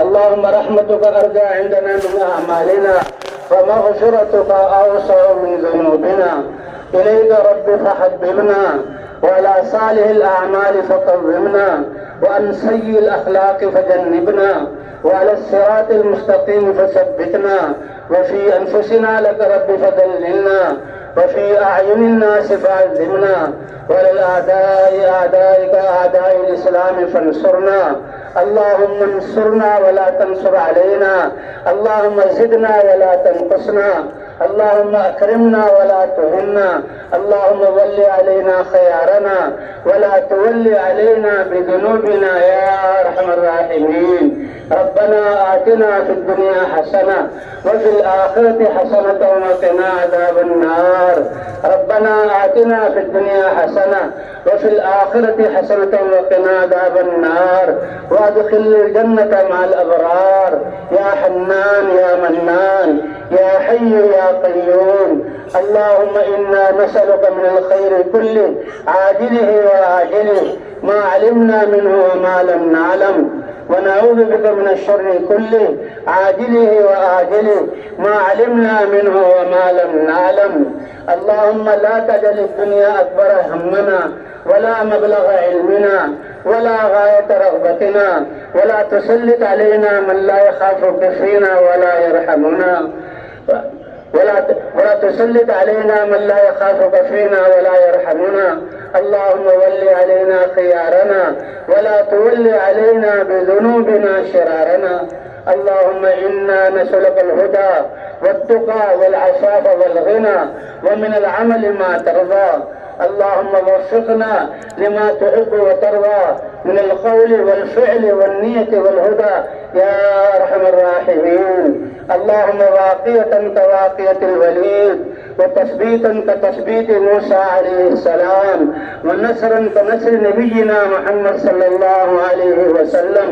اللهم رحمتك أرجى عندنا من أعمالنا ومغفرتك أوسع من ذنوبنا. إليك رب فحببنا وعلى صالح الأعمال فقومنا وعن سيء الأخلاق فجنبنا وعلى الصراط المستقيم فثبتنا وفي أنفسنا لك رب فذللنا وفي أعين الناس فعذبنا وعلى الأعداء أعدائك أعداء الإسلام فانصرنا. اللهم انصرنا ولا تنصر علينا. اللهم زدنا ولا تنقصنا. اللهم أكرمنا ولا تهنا. اللهم ول علينا خيارنا ولا تول علينا بذنوبنا يا أرحم الراحمين. ربنا آتنا في الدنيا حسنة وفي الآخرة حسنة وقنا عذاب النار. ربنا آتنا في الدنيا حسنة وفي الآخرة حسنة وقنا عذاب النار وادخل الجنة مع الأبرار يا حنان يا منان يا حي يا قيوم. اللهم إنا نسألك من الخير كله عاجله وآجله ما علمنا منه وما لم نعلم ونعوذ بك من الشر كله عاجله وآجله ما علمنا منه وما لم نعلم. اللهم لا تجعل الدنيا أكبر همنا ولا مبلغ علمنا ولا غاية رغبتنا ولا تسلط علينا من لا يخافك فينا ولا يرحمنا ولا تسلط علينا من لا يخافك فينا ولا يرحمنا. اللهم ول علينا خيارنا ولا تول علينا بذنوبنا شرارنا. اللهم إنا نسألك الهدى والتقى والعفاف والغنى ومن العمل ما ترضى. اللهم وفقنا لما تحب وترضى من القول والفعل والنية والهدى يا أرحم الراحمين. اللهم واقية كواقية الوليد وتثبيتا كتثبيت موسى عليه السلام ونصرا كنصر نبينا محمد صلى الله عليه وسلم.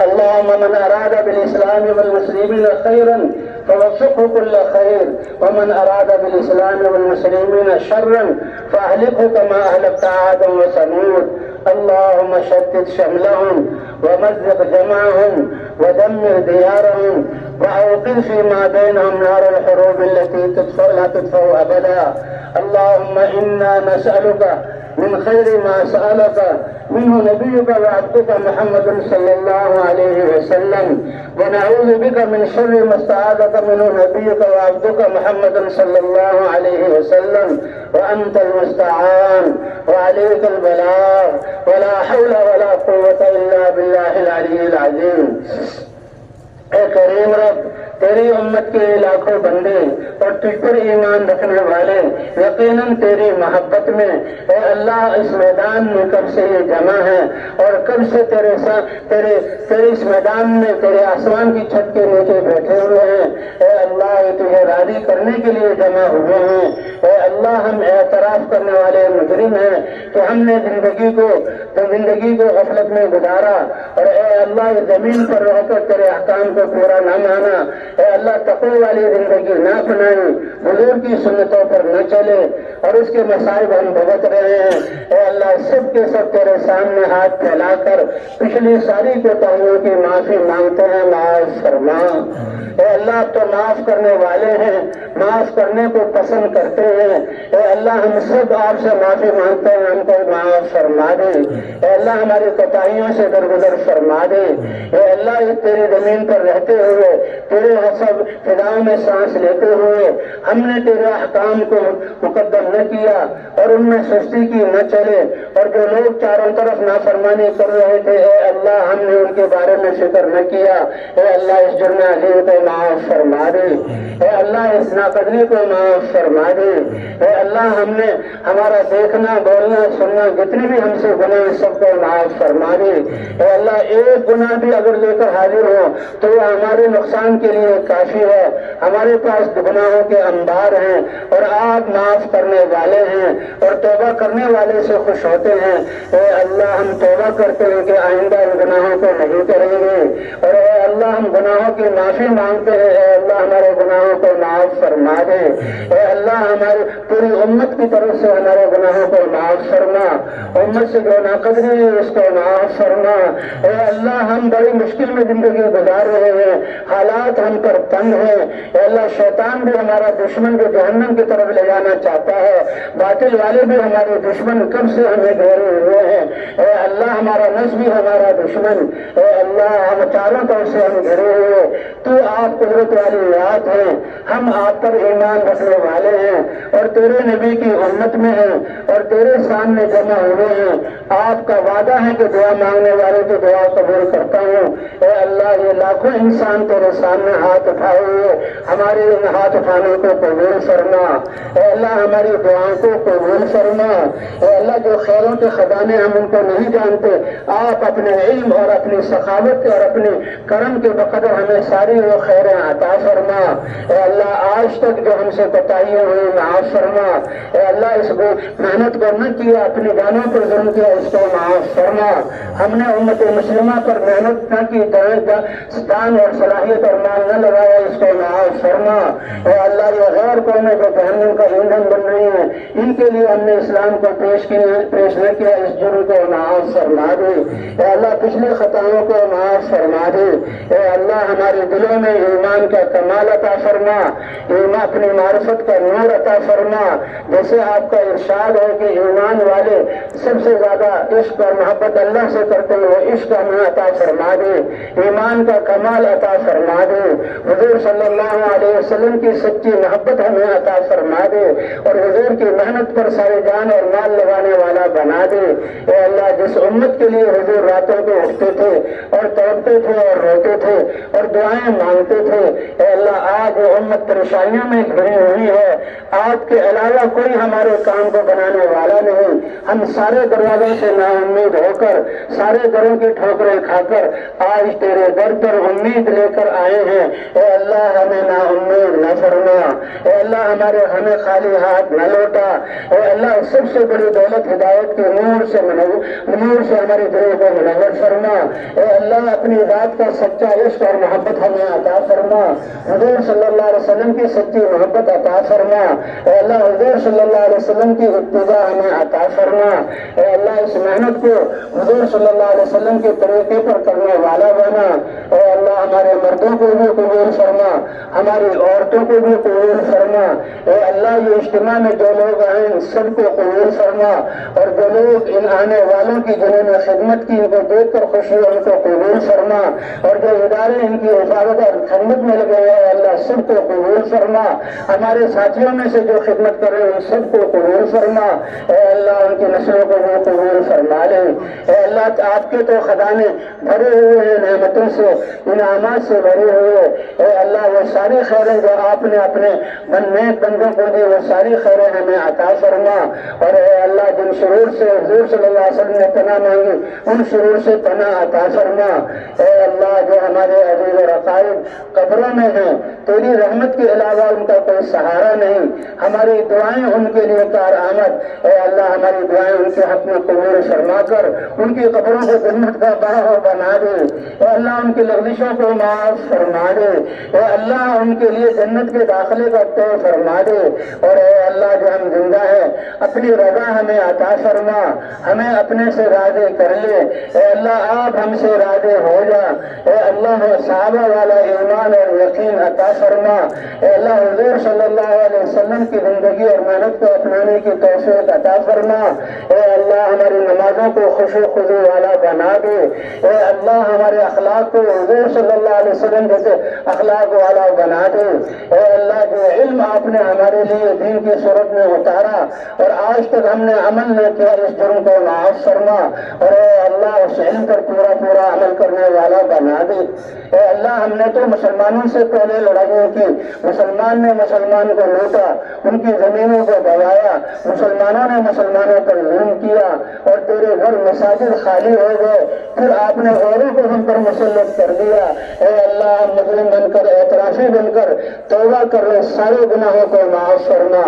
اللهم من أراد بالإسلام والمسلمين خيرا فوفقه كل خير ومن أراد بالإسلام والمسلمين شرا فأهلكه كما أهلكت عادا وثمود. اللهم شتت شملهم ومزق جمعهم ودمر ديارهم وأوقد فيما بينهم نار الحروب التي لا تطفأ أبدا. اللهم إنا نسألك من خير ما سألك منه نبيك وعبدك محمد صلى الله عليه وسلم ونعوذ بك من شر ما استعاذك منه نبيك وعبدك محمد صلى الله عليه وسلم وأنت المستعان وعليك البلاغ ولا حول ولا قوة إلا بالله العلي العظيم. اے کریم رب تیری امت کے لاکھوں بندے اور تجھ پر ایمان رکھنے والے یقیناً تیری محبت میں اے اللہ اس میدان میں کب سے یہ جمع ہے اور کب سے تیرے اس میدان میں تیرے آسمان کی چھت کے نیچے بیٹھے ہوئے ہیں. اے اللہ یہ تجھے راضی کرنے کے لیے جمع ہوئے ہیں. اے اللہ ہم اعتراف کرنے والے مجرم ہیں کہ ہم نے زندگی کو غفلت میں گزارا اور اے اللہ یہ زمین پر رہ کر تیرے احکام کو پورا نہ مانا. اے اللہ تقوی والی زندگی نہ اپنائی حضور کی سنتوں پر نہ چلے اور اس کے مصائب ہم بھگت رہے ہیں. اے اللہ سب کے سب تیرے سامنے ہاتھ پھیلا کر پچھلی ساری کوتاہیوں کی معافی مانگتے ہیں. معاف فرما. اے اللہ تو معاف کرنے والے ہیں, معاف کرنے کو پسند کرتے ہیں. اے اللہ ہم سب آپ سے معافی مانگتے ہیں, ہم کو معاف فرما دے. اے اللہ ہماری کوتاہیوں سے درگزر فرما دے. اے اللہ یہ تیری زمین پر رہتے ہوئے تیرے حسب فضاؤں میں سانس لیتے ہوئے ہم نے تیرے احکام کو مقدم نہ کیا اور ان میں سستی کی نہ چلے اور جو لوگ چاروں طرف نافرمانی کر رہے تھے اے اللہ ہم نے ان کے بارے میں فکر نہ کیا. اے اللہ اس جرم عظیم کو معاف فرما دے. اے اللہ اس ناقدری کو معاف فرما دے. اے اللہ ہم نے ہمارا دیکھنا بولنا سننا جتنے بھی ہم سے گناہ سب کو معاف فرما دے. اے اللہ ایک گناہ بھی اگر لے کر حاضر ہو تو وہ ہمارے نقصان کے لیے کافی ہے. ہمارے پاس گناہوں کے انبار ہیں اور آپ معاف کرنے والے ہیں اور توبہ کرنے والے سے خوش ہوتے ہیں. اے اللہ ہم توبہ کرتے ہیں کہ آئندہ ان گناہوں کو نہیں کریں گے اور اے اللہ اللہ ہم گناہوں کی معافی مانگتے ہیں، اے اللہ ہمارے گناہوں کو معاف فرما دے، اے اللہ ہماری پوری امت کی طرف سے ہمارے گناہوں کو معاف فرما، امت سے جو ناقدری ہے اس کو معاف فرما، اے اللہ ہم بڑی مشکل میں زندگی گزار رہے ہیں، حالات ہم پر تنگ ہیں، اے اللہ شیطان بھی ہمارا دشمن جو جہنم کی طرف لے جانا چاہتا ہے، باطل والے بھی ہمارے دشمن کب سے ہمیں گھیرے ہوئے ہیں، اے اللہ ہمارا نفس بھی ہمارا دشمن، اے اللہ ہم چاروں طرف سے ہم گھرے ہوئے، تو آپ قدرت والی ذات ہیں، ہم آپ پر ایمان رکھنے والے ہیں اور تیرے نبی کی امت میں ہیں اور تیرے سامنے جمع ہوئے ہیں، آپ کا وعدہ ہے کہ دعا مانگنے والے کی دعا قبول کرتا ہوں، اے اللہ یہ لاکھوں انسان تیرے سامنے ہاتھ اٹھائے ہوئے، ہمارے ان ہاتھ اٹھانے کو قبول فرما، اے اللہ ہماری دعاؤں کو قبول فرما، اے اللہ جو خیروں کے خزانے ہم ان کو نہیں جانتے، آپ اپنے علم اور اپنی سخاوت کے اور اپنے کرم کے بقدر ہمیں ساری وہ خیریں عطا فرما، اے اللہ آج تک جو ہم سے کوتاہیاں ہوئی معاف فرما، اے اللہ اس کو محنت کو نہ کیا، اپنی جانوں پر ظلم کیا، اس کو معاف فرما، ہم نے امت مسلمہ پر محنت نہ کی، دان اور صلاحیت اور مال نہ لگایا، اس کو معاف فرما، اے اللہ یہ غیر قومیں جو جہنم کا ایندھن بن رہی ہیں ان کے لیے ہم نے اسلام کو پیش نہ کیا، اس جرم کو معاف فرما دے، اے اللہ پچھلی خطاؤں کو معاف فرما دے، اے اللہ ہمارے دلوں میں ایمان کا کمال عطا فرما، ایمان اپنی معرفت کا نور عطا فرما، جیسے آپ کا ارشاد ہے کہ ایمان والے سب سے زیادہ عشق اور محبت اللہ سے کرتے ہیں، وہ عشق ہمیں عطا فرما دے، ایمان کا کمال عطا فرما دے، حضور صلی اللہ علیہ وسلم کی سچی محبت ہمیں عطا فرما دے اور حضور کی محنت پر سارے جان اور مال لگانے والا بنا دے، اے اللہ جس امت کے لیے حضور راتوں کو اٹھتے تھے اور تڑپتے تھے اور روتے تھے اور دعائیں مانگتے تھے، اے اللہ آج وہ امت پریشانیوں میں گھری ہوئی ہے، آپ کے علاوہ کوئی ہمارے کام کو بنانے والا نہیں، ہم سارے دروازوں سے نا امید ہو کر سارے دروں کی ٹھوکریں کھا کر آج تیرے در پر امید لے کر آئے ہیں، اے اللہ ہمیں نا امید نہ فرما، اے اللہ ہمیں خالی ہاتھ نہ لوٹا، اے اللہ سب سے بڑی دولت ہدایت کے نور سے ہمارے دلوں کو منور فرما، اے اللہ اپنی ذات کا سچا عشق اور محبت ہمیں عطا فرما، حضور صلی اللہ علیہ وسلم کی سچی محبت عطا فرما، اے اللہ حضور صلی اللہ علیہ وسلم کی اتباع ہمیں عطا فرما، اے اللہ اس محنت کو حضور صلی اللہ علیہ وسلم کے طریقے پر کرنے والا بنا، اے اللہ ہمارے مردوں کو بھی قبول فرما، ہماری عورتوں کو بھی قبول فرما، اے اللہ یہ اجتماع میں جو لوگ آئیں سب کو قبول فرما اور جو لوگ ان آنے والوں کی جنہوں نے خدمت کی ان کو دیکھ کر خوشی ان کو قبول فرما اور جو ادارے ان کی حفاظت اور خدمت میں لگے ہیں اللہ سب کو قبول فرما، ہمارے ساتھیوں میں سے جو خدمت کر رہے ہیں ان سب کو قبول فرما، اے اللہ ان کی نسلوں کو بھی قبول فرما لے، اے اللہ آپ کے تو خزانے بھرے ہوئے ہیں نعمتوں سے انعامات سے بھرے ہوئے، اے اللہ وہ ساری خیریں جو آپ نے اپنے نیک بندوں کو دی وہ ساری خیریں ہمیں عطا فرما، اور اے اللہ جن شرور سے حضور صلی اللہ علیہ وسلم نے پناہ مانگی ان شرور سے پناہ عطا فرما، اے اللہ جو ہمارے عزیز و رقائب قبروں میں ہیں تیری رحمت کے علاوہ ان کا کوئی سہارا نہیں، ہماری دعائیں ان کے لیے کارآمد، اے اللہ ہماری دعائیں ان کے حق میں قبول فرما کر ان کی قبروں کو جنت کا باغ بنا دے، اے اللہ ان کی لغزشوں کو معاف فرما دے، اے اللہ ان کے لیے جنت کے داخلے کا طے فرما دے، اور اے اللہ جو ہم زندہ ہیں اپنی رضا ہمیں عطا فرما، ہمیں اپنے سے راضی کر لے، اے اللہ آپ ہم سے راضی ہو جا، اے اللہ صحابہ والا ایمان اور یقین عطا فرما، اے اللہ حضور صلی اللہ علیہ وسلم کی زندگی اور محنت کو اپنانے کی توفیق عطا فرما، اے اللہ ہماری نمازوں کو خشوع و خضوع والا بنا دے، اے اللہ ہمارے اخلاق کو حضور صلی اللہ علیہ وسلم جیسے اخلاق والا بنا دے، اے اللہ جو علم آپ نے ہمارے لیے دین کی صورت میں اتارا اور آج تک ہم نے عمل نہ کیا اس جرم کو معاف فرما، اور اے اللہ اس علم پر پورا عمل کرنے والا بنا دے، اے اللہ ہم نے تو مسلمانوں سے پہلے لڑائیاں کی، مسلمان نے مسلمان کو لوٹا، ان کی زمینوں کو دبایا، مسلمانوں نے مسلمانوں پر ظلم کیا اور تیرے گھر مساجد خالی ہو گئے، پھر آپ نے غیروں کو ہم پر مسلط کر دیا، اے اللہ مظلوم بن کر اعترافی بن کر توبہ کر رہے سارے گناہوں کو معاف فرما،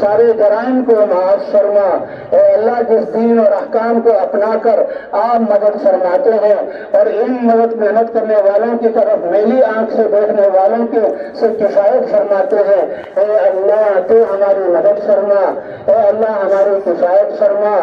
سارے جرائم کو معاف فرما۔ اے اللہ جس دین اور احکام کو اپنا کر آپ مدد فرماتے ہیں اور ان محنت کرنے والوں کی طرف میلی آنکھ سے دیکھنے والوں کے سے کفایت فرماتے ہیں، اے اللہ تو ہماری مدد فرما، اے اللہ ہماری کفایت فرما۔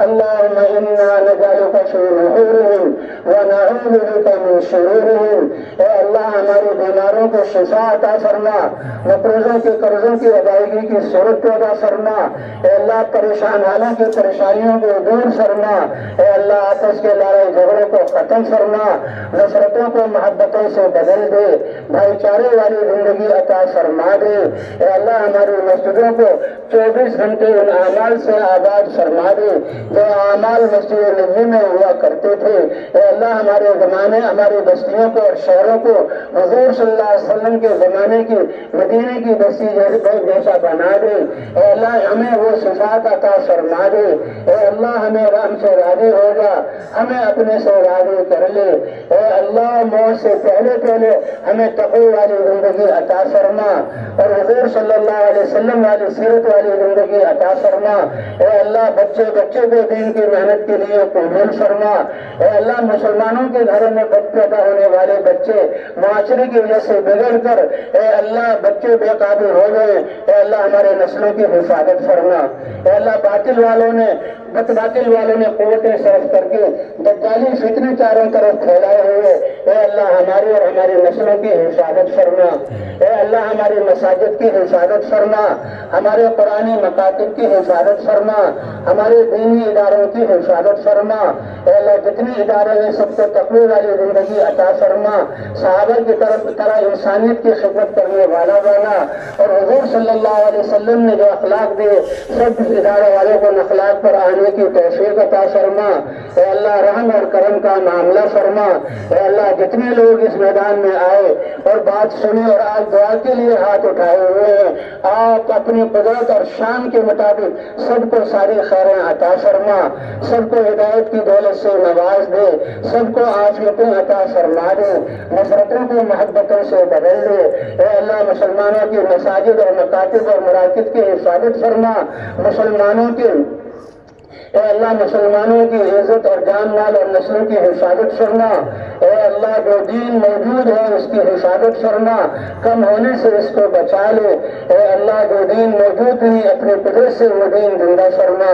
اللہم انا نجعلک فی نحورہم ونعوذ بک من شرورہم، اے اللہ ہمارے بیماروں کو شفا عطا فرما، مقروضوں کے قرضوں کی ادائیگی کی صورت پیدا فرما، اے اللہ پریشان حالوں کی پریشانیوں کو دور فرما، اے اللہ آپس کے لڑائی جھگڑوں کو ختم فرما، نفرتوں کو محبتوں سے بدل دے، بھائی چارے والی زندگی عطا فرما دے، اے اللہ ہماری مسجدوں کو 24 گھنٹے ان اعمال سے آباد فرما دے جو اعمال مسجد نبوی میں ہوا کرتے تھے، اے اللہ ہمارے زمانے ہماری بستیوں کو اور شہروں کو حضور صلی اللہ علیہ وسلم کے زمانے کی مدینے کی بستی جیسا بنا دے، اے اللہ ہمیں وہ صفات عطا فرما دے، اے اللہ ہمیں رحم سے راضی ہوگا، ہمیں اپنے سے راضی کر لے، اے اللہ موت سے پہلے ہمیں تقوی والی زندگی عطا فرما اور حضور صلی اللہ علیہ وسلم والی سیرت والی زندگی عطا فرما، اے اللہ بچے کو دین کی محنت کے لیے قبول فرما، اے اللہ مسلمانوں کے گھروں میں پیدا ہونے والے بچے معاشرے کی وجہ سے بگڑ کر اے اللہ بچے بے قابو ہو گئے، اے اللہ ہمارے نسلوں کی حفاظت فرما، اے اللہ باطل والوں نے قوتیں صرف کر کے دجالی فتنے چاروں طرف پھیلائے ہوئے، اے اللہ ہماری اور ہماری نسلوں کی حفاظت فرما، اے اللہ ہماری مساجد کی حفاظت فرما، ہمارے قرآنی مکاتب کی حفاظت فرما، ہمارے دینی اداروں کی حفاظت فرما، اے اللہ جتنے ادارے ہیں سب کو تقوی والی زندگی عطا فرما، صحابہ کی طرح انسانیت کی خدمت کرنے والا بنا اور حضور صلی اللہ علیہ وسلم نے جو اخلاق دیے سب ادارے والوں کو اخلاق پر آنے کی توفیق عطا فرما، اے اللہ رحم اور کرم کا معاملہ فرما، اے اللہ جتنے لوگ اس میدان میں آئے اور بات سنی اور آج دعا کے لیے ہاتھ اٹھائے ہوئے ہیں، آپ اپنی قدرت اور شان کے مطابق سب کو ساری خیریں عطا فرما، سب کو ہدایت کی دولت سے نواز دے، سب کو عافیتیں عطا فرما دے، نفرتوں کو محبتوں سے بدل دے، اے اللہ مسلمانوں کی مساجد اور مکاتب اور مراکز کی حفاظت فرما، اے اللہ مسلمانوں کی عزت اور جان مال اور نسلوں کی حفاظت فرما، اے اللہ جو دین موجود ہے اس کی حفاظت فرما، کم ہونے سے اس کو بچا لے، اے اللہ جو دین موجود نہیں اپنے قدرت سے وہ دین زندہ فرما،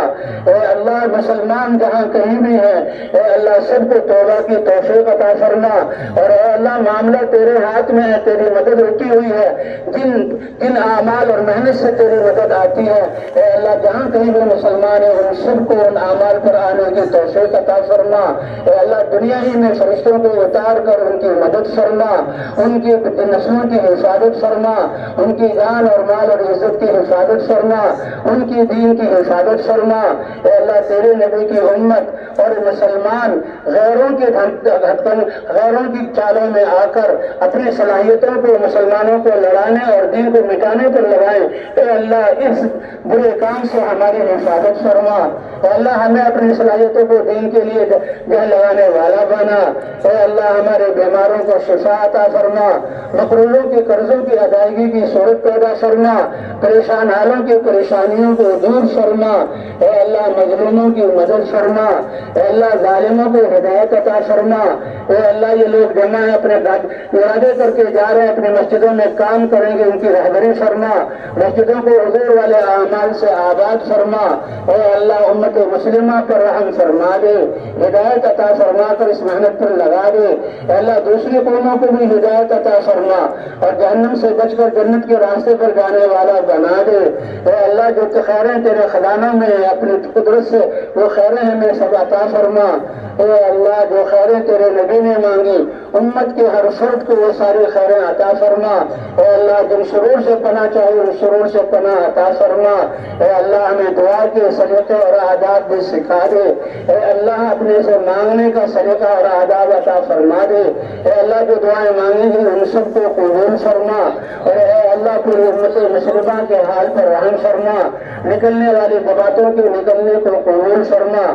اے اللہ مسلمان جہاں کہیں بھی ہیں اے اللہ سب کو توبہ کی توفیق عطا فرما، اور اے اللہ معاملہ تیرے ہاتھ میں ہے، تیری مدد رکی ہوئی ہے، جن اعمال اور محنت سے تیری مدد آتی ہے، اے اللہ جہاں کہیں بھی مسلمان ہیں ان سب کو ان اعمال پر آنے کی توفیق عطا فرما، اے اللہ دنیا ہی میں فرشتوں کو اتار کر ان کی مدد فرما، ان کی نسلوں کی حفاظت فرما، ان کی جان اور مال اور عزت کی حفاظت فرما، ان کی دین کی حفاظت فرما، اے اللہ تیرے نبی کی امت اور مسلمان غیروں کی چالوں میں آ کر اپنی صلاحیتوں کو مسلمانوں کو لڑانے اور دین کو مٹانے پر لگائیں، اے اللہ اس برے کام سے ہماری حفاظت فرما، اے اللہ ہمیں اپنی صلاحیتوں کو دین کے لیے جہاں لگانے والا بنا، اے اللہ ہمارے بیماروں کو شفا عطا فرما، مقروضوں کے قرضوں کی ادائیگی کی صورت پیدا فرما، پریشان حالوں کی پریشانیوں کو دور فرما، اے اللہ مظلوموں کی مدد فرما، اے اللہ ظالموں کو ہدایت عطا فرما، اے اللہ یہ لوگ جمع ہیں اپنے ارادے کر کے جا رہے ہیں اپنی مسجدوں میں کام کریں گے ان کی رہبری فرما، مسجدوں کو حضور والے اعمال سے آباد فرما، اے اللہ امت مسلمہ پر رحم فرما دے، ہدایت عطا فرما کر اس محنت پر لگا دے، اے اللہ دوسری قوموں کو بھی ہدایت عطا فرما اور جہنم سے بچ کر جنت کے راستے پر جانے والا بنا دے، اے اللہ جو خیریں تیرے خزانوں میں اپنی قدرت سے وہ خیریں ہمیں سب عطا فرما، اے اللہ جو خیریں تیرے نبی نے مانگی امت کے ہر فرد کو وہ ساری خیریں عطا فرما، اے اللہ جن شرور سے پناہ چاہیے ان شرور سے پناہ عطا فرما، اے اللہ ہمیں دعا کے سلیقے اور اعداد صفات بھی سکھا دے۔ اے اللہ اپنے سے مانگنے کا سلیقہ اور آداب عطا فرما دے۔ اے اللہ جو دعائیں مانگی ہیں ہم سب کو قبول فرما، اور اے اللہ پوری امت مسلمہ کے حال پر رحم فرما، نکلنے والی باتوں کے نکلنے کو قبول فرما،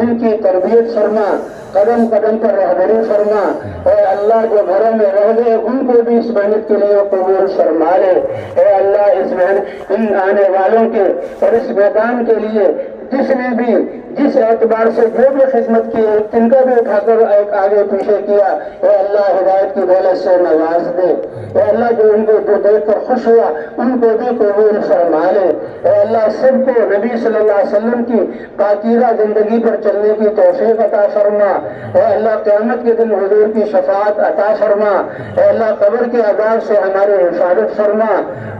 ان کی تربیت فرما، قدم قدم پر رہبری فرما۔ اے اللہ جو گھروں میں رہ گئے ان کو بھی اس محنت کے لیے قبول فرما لے۔ اے اللہ اس محنت ان آنے والوں کے اور اس میدان کے لیے جس نے بھی جس اعتبار سے جو بھی خدمت کی ان کا بھی اٹھا کر ایک آگے پیچھے کیا، اے اللہ ہدایت کی دولت سے نواز دے۔ اے اللہ جو ان کو دیکھ کر خوش ہوا ان کو بھی قبول فرما لے۔ اے اللہ سب کو نبی صلی اللہ علیہ وسلم کی پاکیزہ زندگی پر چلنے کی توفیق عطا فرما۔ اے اللہ قیامت کے دن حضور کی شفاعت عطا فرما۔ اے اللہ قبر کے عذاب سے ہماری حفاظت فرما۔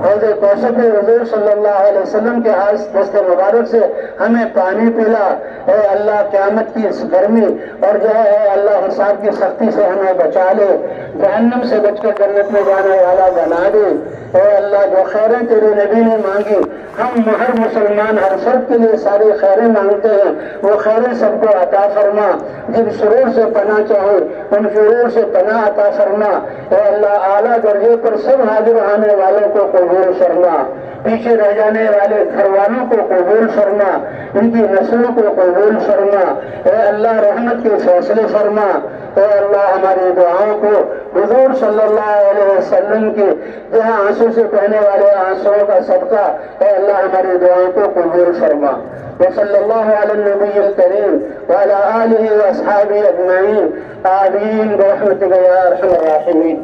حوض کوثر میں حضور صلی اللہ علیہ وسلم کے دست مبارک سے ہمیں پانی پلا۔ اے اللہ قیامت کی اس گرمی اور جو ہے اے اللہ حساب کی سختی سے ہمیں بچا لے، جہنم سے بچ کر جنت میں جانے والا بنا دے۔ اے اللہ جو خیریں تیرے نبی نے مانگی ہم ہر مسلمان ہر فرد کے لیے ساری خیریں مانگتے ہیں، وہ خیریں سب کو عطا فرما۔ جن شرور سے پناہ چاہے ان شرور سے پناہ عطا فرما۔ اے اللہ اعلیٰ درجے پر سب حاضر آنے والوں کو قبول فرما، پیچھے رہ جانے والے گھر والوں کو قبول فرما، ان کی نسلوں کو قبول فرما۔ اے اللہ رحمت کے فیصلے فرما۔ اے اللہ ہماری دعاؤں کو حضور صلی اللہ علیہ وسلم کے جہاں آنسو سے بہنے والے آنسوؤں کا صدقہ اے اللہ ہماری دعاؤں کو قبول فرما۔ وصلی اللہ علی النبی الکریم وعلی آلہ واصحابہ اجمعین، آمین برحمتک یا ارحم الراحمین۔